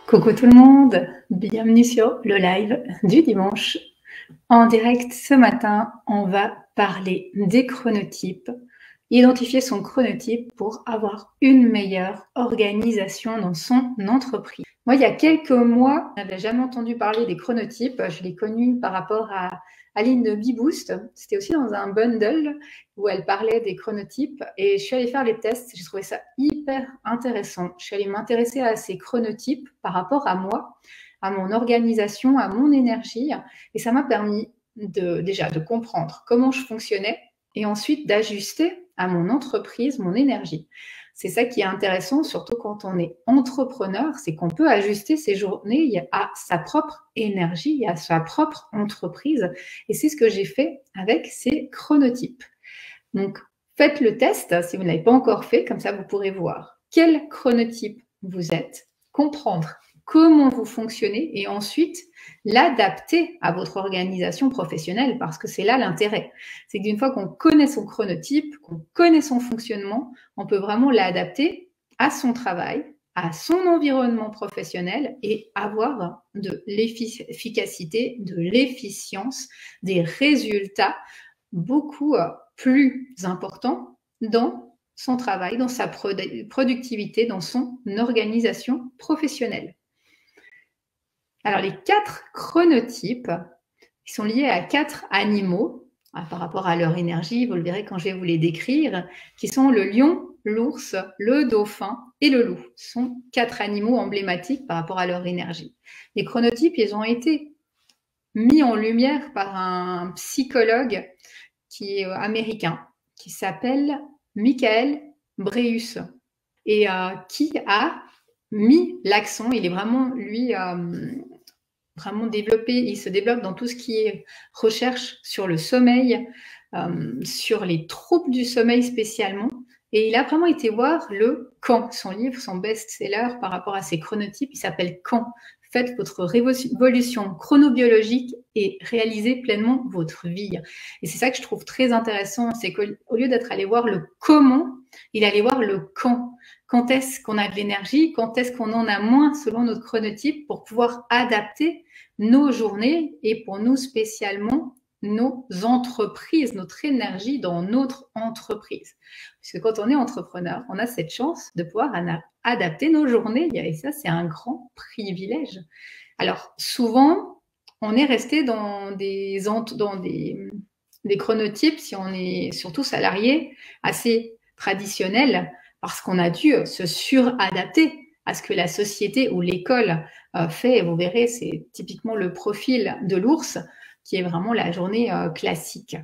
Coucou tout le monde, bienvenue sur le live du dimanche. En direct ce matin, on va parler des chronotypes, identifier son chronotype pour avoir une meilleure organisation dans son entreprise. Moi, il y a quelques mois, je n'avais jamais entendu parler des chronotypes. Je l'ai connu par rapport à Aline de BeBoost. C'était aussi dans un bundle où elle parlait des chronotypes et je suis allée faire les tests. J'ai trouvé ça hyper intéressant. Je suis allée m'intéresser à ces chronotypes par rapport à moi, à mon organisation, à mon énergie, et ça m'a permis déjà de comprendre comment je fonctionnais et ensuite d'ajuster à mon entreprise, mon énergie. C'est ça qui est intéressant, surtout quand on est entrepreneur, c'est qu'on peut ajuster ses journées à sa propre énergie, à sa propre entreprise. Et c'est ce que j'ai fait avec ces chronotypes. Donc, faites le test si vous ne l'avez pas encore fait, comme ça vous pourrez voir quel chronotype vous êtes, comprendre comment vous fonctionnez et ensuite l'adapter à votre organisation professionnelle, parce que c'est là l'intérêt. C'est qu'une fois qu'on connaît son chronotype, qu'on connaît son fonctionnement, on peut vraiment l'adapter à son travail, à son environnement professionnel et avoir de l'efficacité, de l'efficience, des résultats beaucoup plus importants dans son travail, dans sa productivité, dans son organisation professionnelle. Alors, les 4 chronotypes, ils sont liés à 4 animaux par rapport à leur énergie, vous le verrez quand je vais vous les décrire, qui sont le lion, l'ours, le dauphin et le loup. Ce sont 4 animaux emblématiques par rapport à leur énergie. Les chronotypes, ils ont été mis en lumière par un psychologue qui est américain, qui s'appelle Michael Breus, et qui a mis l'accent, il est vraiment, lui, vraiment développé, il se développe dans tout ce qui est recherche sur le sommeil, sur les troubles du sommeil spécialement, et il a vraiment été voir le quand. Son livre, son best-seller par rapport à ses chronotypes, il s'appelle Quand. Faites votre révolution chronobiologique et réalisez pleinement votre vie. Et c'est ça que je trouve très intéressant, c'est qu'au lieu d'être allé voir le comment, il allait voir le quand. Quand est-ce qu'on a de l'énergie, quand est-ce qu'on en a moins selon notre chronotype pour pouvoir adapter nos journées et pour nous spécialement nos entreprises, notre énergie dans notre entreprise. Puisque quand on est entrepreneur, on a cette chance de pouvoir adapter nos journées et ça, c'est un grand privilège. Alors, souvent, on est resté dans des chronotypes, si on est surtout salarié, assez traditionnels, parce qu'on a dû se suradapter à ce que la société ou l'école fait. Et vous verrez, c'est typiquement le profil de l'ours, qui est vraiment la journée classique.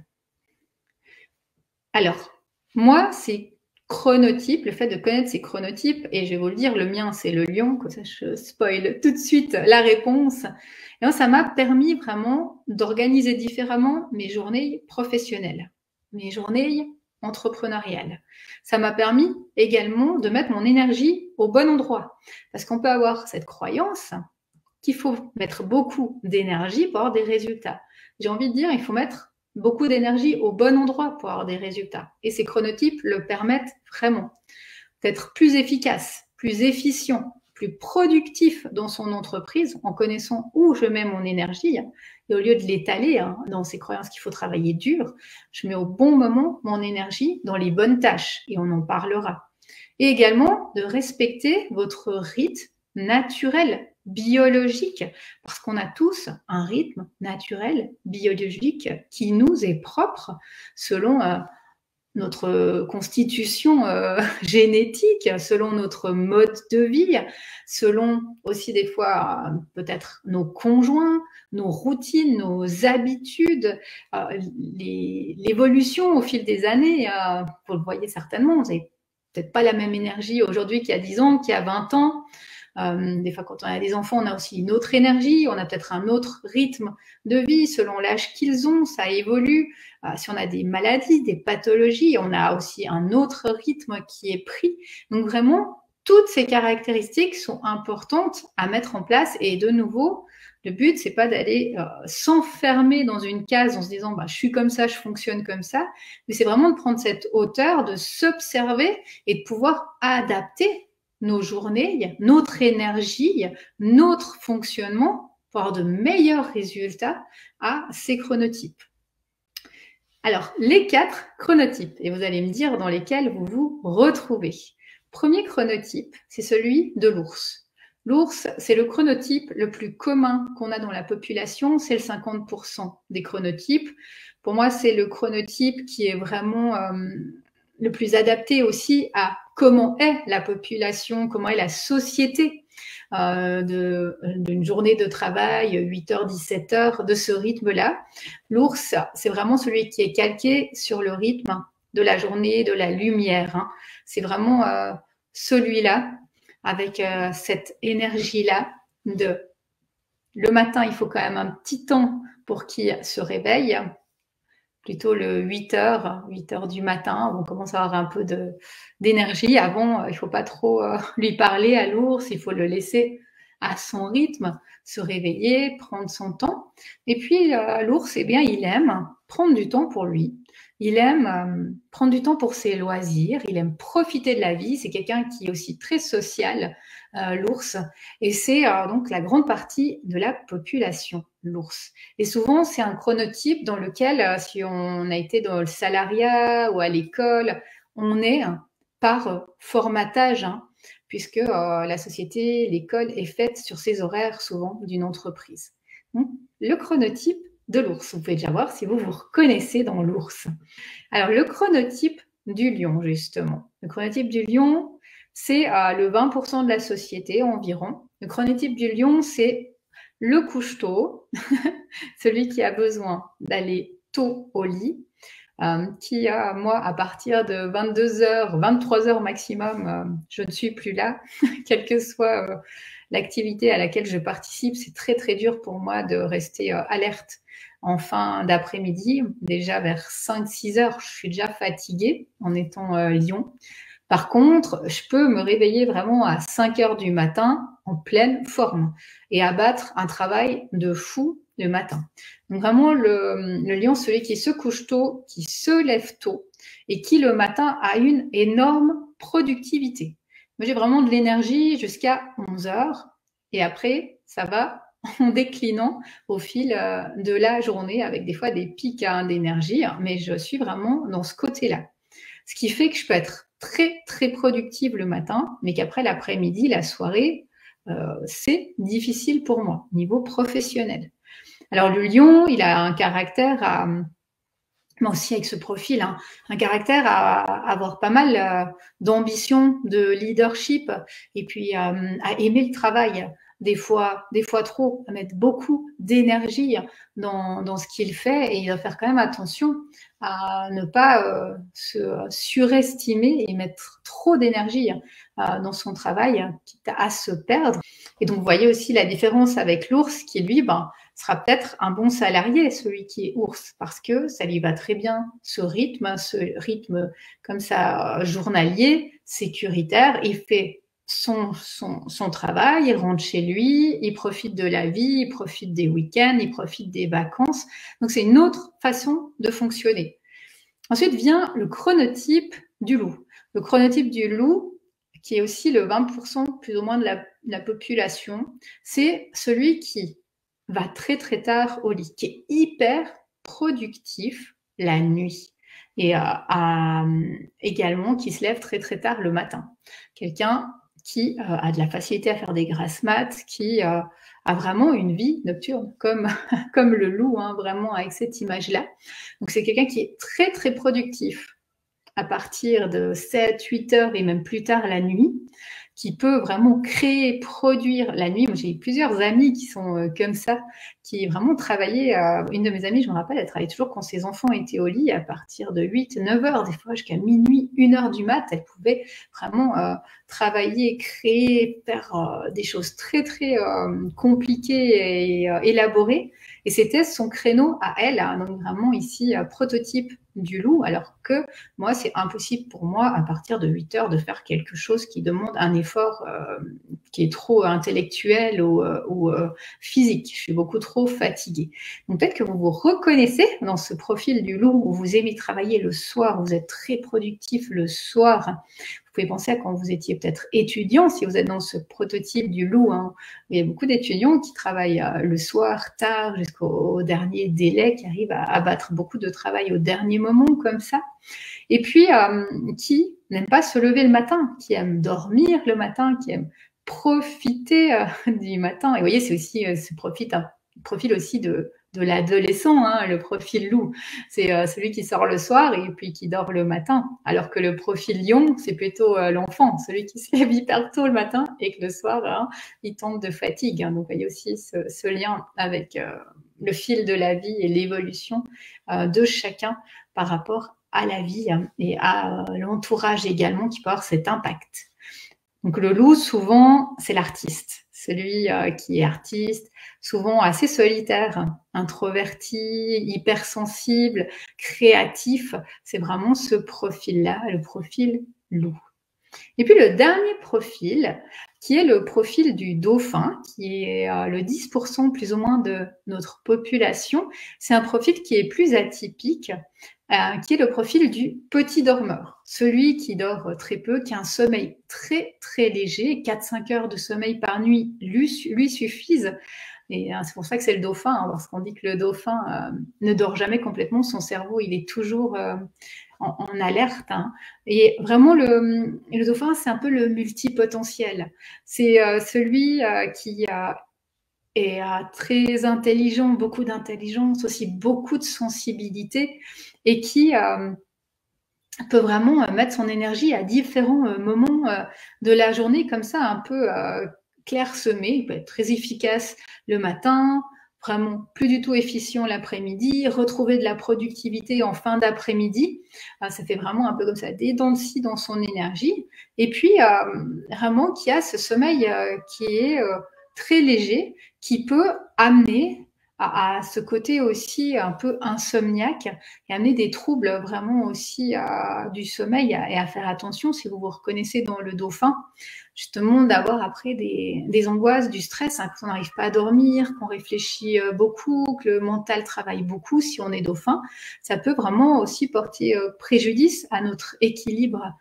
Alors, moi, c'est chronotype, le fait de connaître ces chronotypes, et je vais vous le dire, le mien, c'est le lion, comme ça je spoil tout de suite la réponse. Et moi, ça m'a permis vraiment d'organiser différemment mes journées professionnelles, mes journées entrepreneuriales. Ça m'a permis également de mettre mon énergie au bon endroit, parce qu'on peut avoir cette croyance qu'il faut mettre beaucoup d'énergie pour avoir des résultats. J'ai envie de dire, il faut mettre beaucoup d'énergie au bon endroit pour avoir des résultats. Et ces chronotypes le permettent vraiment d'être plus efficace, plus efficient, plus productif dans son entreprise en connaissant où je mets mon énergie. Et au lieu de l'étaler dans ces croyances qu'il faut travailler dur, je mets au bon moment mon énergie dans les bonnes tâches et on en parlera. Et également de respecter votre rythme naturel, biologique, parce qu'on a tous un rythme naturel, biologique, qui nous est propre selon notre constitution génétique, selon notre mode de vie, selon aussi des fois peut-être nos conjoints, nos routines, nos habitudes, l'évolution au fil des années. Vous le voyez certainement, vous n'avez peut-être pas la même énergie aujourd'hui qu'il y a 10 ans, qu'il y a 20 ans. Des fois, quand on a des enfants, on a aussi une autre énergie, on a peut-être un autre rythme de vie selon l'âge qu'ils ont, ça évolue. Si on a des maladies, des pathologies, on a aussi un autre rythme qui est pris. Donc vraiment, toutes ces caractéristiques sont importantes à mettre en place. Et de nouveau, le but, c'est pas d'aller s'enfermer dans une case en se disant je suis comme ça, je fonctionne comme ça, mais c'est vraiment de prendre cette hauteur, de s'observer et de pouvoir adapter nos journées, notre énergie, notre fonctionnement pour avoir de meilleurs résultats à ces chronotypes. Alors, les 4 chronotypes, et vous allez me dire dans lesquels vous vous retrouvez. Premier chronotype, c'est celui de l'ours. L'ours, c'est le chronotype le plus commun qu'on a dans la population, c'est le 50% des chronotypes. Pour moi, c'est le chronotype qui est vraiment le plus adapté aussi à comment est la population, comment est la société d'une journée de travail, 8h, 17h, de ce rythme-là. L'ours, c'est vraiment celui qui est calqué sur le rythme de la journée, de la lumière. Hein. C'est vraiment celui-là, avec cette énergie-là de le matin, il faut quand même un petit temps pour qu'il se réveille, plutôt le 8h du matin, où on commence à avoir un peu d'énergie. Avant, il ne faut pas trop lui parler à l'ours, il faut le laisser à son rythme, se réveiller, prendre son temps. Et puis, l'ours, eh bien, il aime prendre du temps pour lui. Il aime prendre du temps pour ses loisirs, il aime profiter de la vie. C'est quelqu'un qui est aussi très social, l'ours. Et c'est donc la grande partie de la population, l'ours. Et souvent, c'est un chronotype dans lequel, si on a été dans le salariat ou à l'école, on est par formatage, hein, puisque la société, l'école est faite sur ces horaires souvent d'une entreprise. Donc, le chronotype de l'ours. Vous pouvez déjà voir si vous vous reconnaissez dans l'ours. Alors, le chronotype du lion, justement. Le chronotype du lion, c'est le 20% de la société environ. Le chronotype du lion, c'est le couche-tôt, celui qui a besoin d'aller tôt au lit, qui a, moi, à partir de 22h, 23h maximum, je ne suis plus là, quelle que soit l'activité à laquelle je participe. C'est très, très dur pour moi de rester alerte en fin d'après-midi. Déjà vers 5-6 heures, je suis déjà fatiguée en étant lion. Par contre, je peux me réveiller vraiment à 5 heures du matin en pleine forme et abattre un travail de fou le matin. Donc vraiment, le lion, celui qui se couche tôt, qui se lève tôt et qui le matin a une énorme productivité. Moi, j'ai vraiment de l'énergie jusqu'à 11 heures et après, ça va en déclinant au fil de la journée avec des fois des pics d'énergie, mais je suis vraiment dans ce côté-là. Ce qui fait que je peux être très, très productive le matin, mais qu'après l'après-midi, la soirée, c'est difficile pour moi, niveau professionnel. Alors, le lion, il a un caractère moi aussi avec ce profil, hein, un caractère à avoir pas mal d'ambition, de leadership, et puis à aimer le travail, des fois trop, à mettre beaucoup d'énergie dans ce qu'il fait, et il va faire quand même attention à ne pas se surestimer et mettre trop d'énergie dans son travail, quitte à se perdre. Et donc, vous voyez aussi la différence avec l'ours qui, lui, sera peut-être un bon salarié, celui qui est ours, parce que ça lui va très bien, ce rythme comme ça journalier, sécuritaire. Il fait son travail, il rentre chez lui, il profite de la vie, il profite des week-ends, il profite des vacances. Donc, c'est une autre façon de fonctionner. Ensuite vient le chronotype du loup. Le chronotype du loup, qui est aussi le 20% plus ou moins de la population, c'est celui qui va très très tard au lit, qui est hyper productif la nuit et également qui se lève très très tard le matin. Quelqu'un qui a de la facilité à faire des grasses mat, qui a vraiment une vie nocturne, comme le loup, hein, vraiment avec cette image-là. Donc c'est quelqu'un qui est très très productif à partir de 7-8 heures et même plus tard la nuit, qui peut vraiment créer, produire la nuit. Moi, j'ai eu plusieurs amis qui sont comme ça, qui vraiment travaillaient. Une de mes amies, je me rappelle, elle travaillait toujours quand ses enfants étaient au lit à partir de 8-9 heures, des fois jusqu'à minuit, 1 heure du mat. Elle pouvait vraiment travailler, créer, faire des choses très, très compliquées et élaborées. Et c'était son créneau à elle, hein, donc vraiment ici, prototype du loup, alors que moi, c'est impossible pour moi, à partir de 8 heures, de faire quelque chose qui demande un effort qui est trop intellectuel ou physique. Je suis beaucoup trop fatiguée. Donc peut-être que vous vous reconnaissez dans ce profil du loup où vous aimez travailler le soir, vous êtes très productif le soir. Vous pouvez penser à quand vous étiez peut-être étudiant, si vous êtes dans ce prototype du loup, hein, où il y a beaucoup d'étudiants qui travaillent le soir, tard, jusqu'au dernier délai, qui arrivent à battre beaucoup de travail au dernier moment, comme ça. Et puis, qui n'aime pas se lever le matin, qui aime dormir le matin, qui aime profiter du matin. Et vous voyez, c'est aussi ce profil aussi de l'adolescent, hein, le profil loup. C'est celui qui sort le soir et puis qui dort le matin. Alors que le profil lion, c'est plutôt l'enfant, celui qui se lève hyper tôt le matin et que le soir, hein, il tombe de fatigue. Hein. Donc, vous voyez aussi ce lien avec le fil de la vie et l'évolution de chacun par rapport à la vie et à l'entourage également qui peut avoir cet impact. Donc le loup, souvent, c'est l'artiste, celui qui est artiste, souvent assez solitaire, introverti, hypersensible, créatif. C'est vraiment ce profil-là, le profil loup. Et puis le dernier profil, qui est le profil du dauphin, qui est le 10% plus ou moins de notre population. C'est un profil qui est plus atypique, qui est le profil du petit dormeur, celui qui dort très peu, qui a un sommeil très très léger, 4-5 heures de sommeil par nuit lui suffisent. Et c'est pour ça que c'est le dauphin, hein, parce qu'on dit que le dauphin ne dort jamais complètement, son cerveau il est toujours en alerte. Hein. Et vraiment, le dauphin, c'est un peu le multipotentiel. C'est celui qui est très intelligent, beaucoup d'intelligence, aussi beaucoup de sensibilité, et qui peut vraiment mettre son énergie à différents moments de la journée, comme ça, un peu clairsemé. Il peut être très efficace le matin, vraiment plus du tout efficient l'après-midi, retrouver de la productivité en fin d'après-midi. Ça fait vraiment un peu comme ça, des dents de scie dans son énergie. Et puis, vraiment, qui a ce sommeil qui est très léger, qui peut amener à ce côté aussi un peu insomniaque et amener des troubles vraiment aussi du sommeil et à faire attention si vous vous reconnaissez dans le dauphin, justement d'avoir après des angoisses, du stress, hein, qu'on n'arrive pas à dormir, qu'on réfléchit beaucoup, que le mental travaille beaucoup. Si on est dauphin, ça peut vraiment aussi porter préjudice à notre équilibre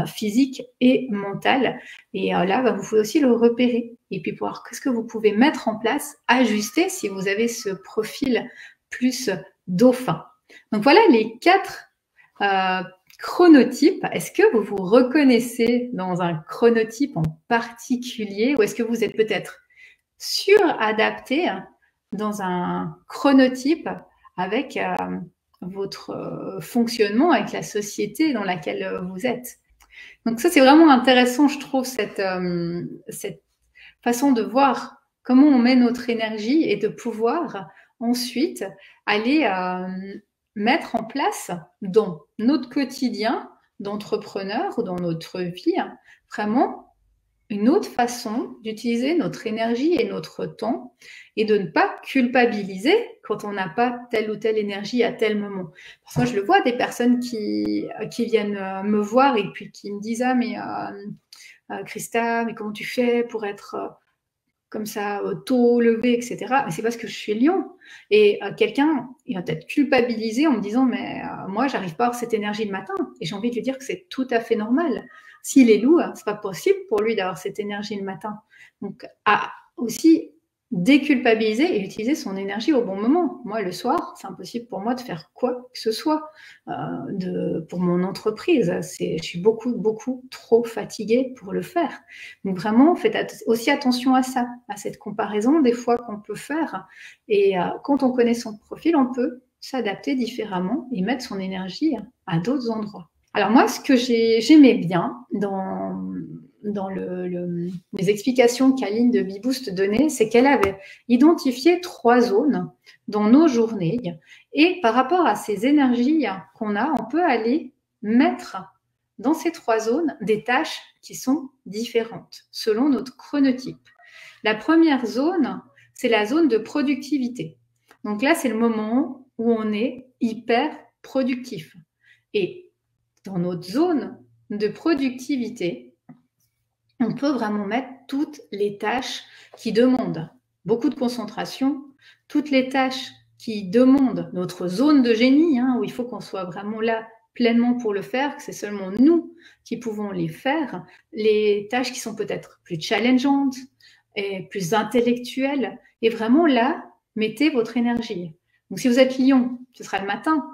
physique et mental. Et là, vous pouvez aussi le repérer et puis voir qu'est-ce que vous pouvez mettre en place, ajuster si vous avez ce profil plus dauphin. Donc voilà les 4 chronotypes. Est-ce que vous vous reconnaissez dans un chronotype en particulier ou est-ce que vous êtes peut-être suradapté dans un chronotype avec votre fonctionnement, avec la société dans laquelle vous êtes? Donc ça, c'est vraiment intéressant, je trouve, cette façon de voir comment on met notre énergie et de pouvoir ensuite aller mettre en place dans notre quotidien d'entrepreneur ou dans notre vie vraiment une autre façon d'utiliser notre énergie et notre temps et de ne pas culpabiliser quand on n'a pas telle ou telle énergie à tel moment. Parce que moi, je le vois, des personnes qui viennent me voir et puis qui me disent « Ah, mais Christa, mais comment tu fais pour être comme ça, tôt levé, etc. » Mais c'est parce que je suis lion. Et quelqu'un, il va peut-être culpabiliser en me disant « Mais moi, j'arrive pas à avoir cette énergie le matin. » Et j'ai envie de lui dire que c'est tout à fait normal. S'il est loup, c'est pas possible pour lui d'avoir cette énergie le matin. Donc, à aussi déculpabiliser et utiliser son énergie au bon moment. Moi, le soir, c'est impossible pour moi de faire quoi que ce soit pour mon entreprise. Je suis beaucoup trop fatiguée pour le faire. Donc vraiment, faites aussi attention à ça, à cette comparaison des fois qu'on peut faire. Et quand on connaît son profil, on peut s'adapter différemment et mettre son énergie à d'autres endroits. Alors moi, ce que j'aimais bien dans les explications qu'Aline de Beboost donnait, c'est qu'elle avait identifié 3 zones dans nos journées. Et par rapport à ces énergies qu'on a, on peut aller mettre dans ces 3 zones des tâches qui sont différentes selon notre chronotype. La première zone, c'est la zone de productivité. Donc là, c'est le moment où on est hyper productif. Et dans notre zone de productivité, on peut vraiment mettre toutes les tâches qui demandent beaucoup de concentration, toutes les tâches qui demandent notre zone de génie, où il faut qu'on soit vraiment là pleinement pour le faire, que c'est seulement nous qui pouvons les faire, les tâches qui sont peut-être plus challengeantes et plus intellectuelles. Et vraiment là, mettez votre énergie. Donc si vous êtes lion, ce sera le matin.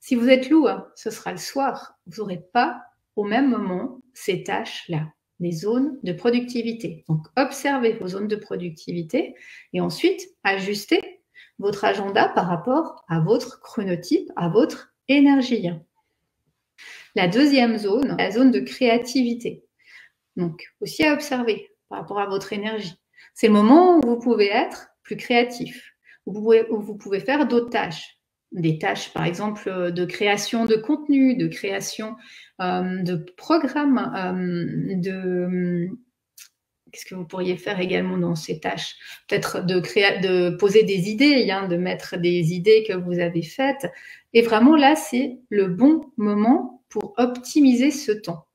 Si vous êtes loup, ce sera le soir. Vous n'aurez pas au même moment ces tâches-là, les zones de productivité. Donc observez vos zones de productivité et ensuite ajustez votre agenda par rapport à votre chronotype, à votre énergie. La deuxième zone, la zone de créativité. Donc, aussi à observer par rapport à votre énergie. C'est le moment où vous pouvez être plus créatif, où vous pouvez faire d'autres tâches. Des tâches, par exemple, de création de contenu, de création de programmes, qu'est-ce que vous pourriez faire également dans ces tâches? Peut-être de poser des idées, de mettre des idées que vous avez faites. Et vraiment, là, c'est le bon moment pour optimiser ce temps.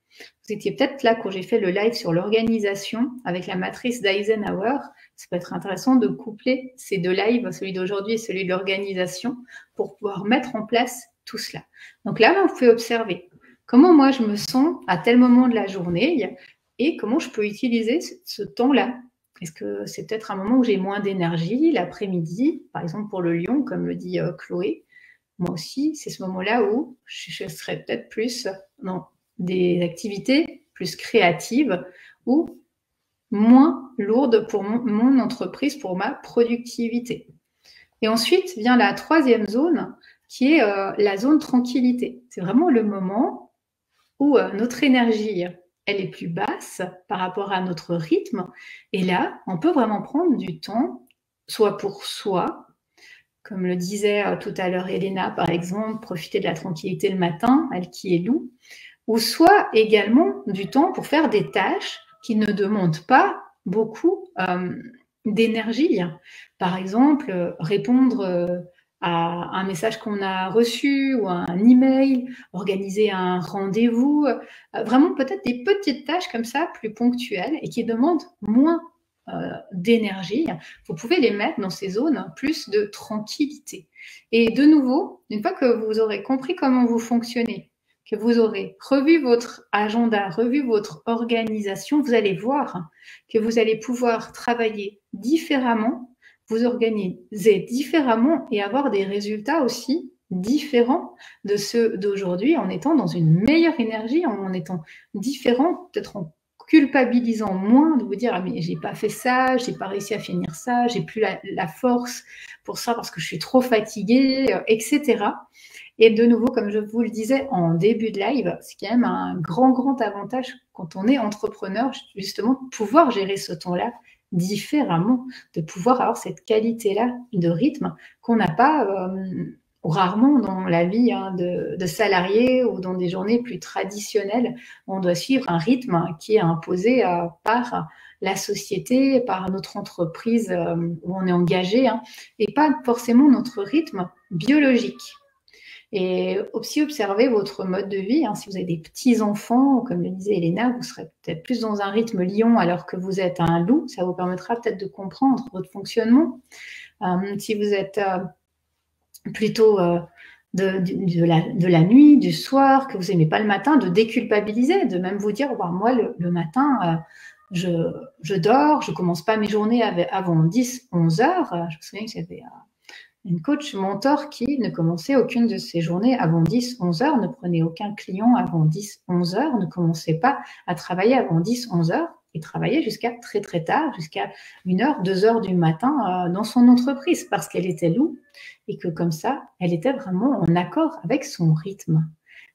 Vous étiez peut-être là quand j'ai fait le live sur l'organisation avec la matrice d'Eisenhower. Ça peut être intéressant de coupler ces deux lives, celui d'aujourd'hui et celui de l'organisation, pour pouvoir mettre en place tout cela. Donc là, vous pouvez observer comment moi je me sens à tel moment de la journée et comment je peux utiliser ce temps-là. Est-ce que c'est peut-être un moment où j'ai moins d'énergie, l'après-midi, par exemple pour le lion, comme le dit Chloé. Moi aussi, c'est ce moment-là où je serais peut-être plus dans des activités plus créatives ou moins lourdes pour mon entreprise, pour ma productivité. Et ensuite vient la troisième zone qui est la zone tranquillité. C'est vraiment le moment où notre énergie elle est plus basse par rapport à notre rythme. Et là, on peut vraiment prendre du temps, soit pour soi, comme le disait tout à l'heure Elena, par exemple, profiter de la tranquillité le matin, elle qui est loup, ou soit également du temps pour faire des tâches qui ne demandent pas beaucoup d'énergie. Par exemple, répondre à un message qu'on a reçu ou un email, organiser un rendez-vous, vraiment peut-être des petites tâches comme ça, plus ponctuelles et qui demandent moins d'énergie. Vous pouvez les mettre dans ces zones plus de tranquillité. Et de nouveau, une fois que vous aurez compris comment vous fonctionnez, que vous aurez revu votre agenda, revu votre organisation, vous allez voir que vous allez pouvoir travailler différemment, vous organiser différemment et avoir des résultats aussi différents de ceux d'aujourd'hui en étant dans une meilleure énergie, en étant différent, peut-être en culpabilisant moins de vous dire ah mais j'ai pas fait ça, j'ai pas réussi à finir ça, j'ai plus la force pour ça parce que je suis trop fatiguée, etc. Et de nouveau, comme je vous le disais en début de live, c'est quand même un grand avantage quand on est entrepreneur, justement, de pouvoir gérer ce temps-là différemment, de pouvoir avoir cette qualité-là de rythme qu'on n'a pas ou rarement dans la vie de salarié ou dans des journées plus traditionnelles. On doit suivre un rythme qui est imposé par la société, par notre entreprise où on est engagé, et pas forcément notre rythme biologique. Et aussi observer votre mode de vie. Si vous avez des petits-enfants, comme le disait Elena, vous serez peut-être plus dans un rythme lion alors que vous êtes un loup. Ça vous permettra peut-être de comprendre votre fonctionnement. Si vous êtes plutôt de la nuit, du soir, que vous n'aimez pas le matin, de déculpabiliser, de même vous dire moi, le matin, je dors, je ne commence pas mes journées avant 10-11 heures. Je me souviens que j'avais une coach mentor qui ne commençait aucune de ses journées avant 10-11 heures, ne prenait aucun client avant 10-11 heures, ne commençait pas à travailler avant 10-11 heures et travaillait jusqu'à très tard, jusqu'à 1h, 2h du matin dans son entreprise parce qu'elle était loup et que comme ça, elle était vraiment en accord avec son rythme.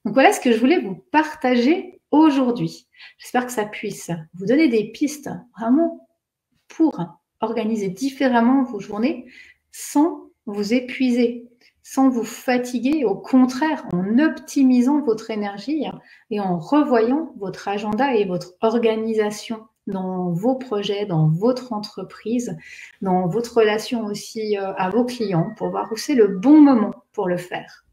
Donc voilà ce que je voulais vous partager aujourd'hui. J'espère que ça puisse vous donner des pistes vraiment pour organiser différemment vos journées sans vous épuiser, sans vous fatiguer, au contraire, en optimisant votre énergie et en revoyant votre agenda et votre organisation dans vos projets, dans votre entreprise, dans votre relation aussi à vos clients pour voir où c'est le bon moment pour le faire.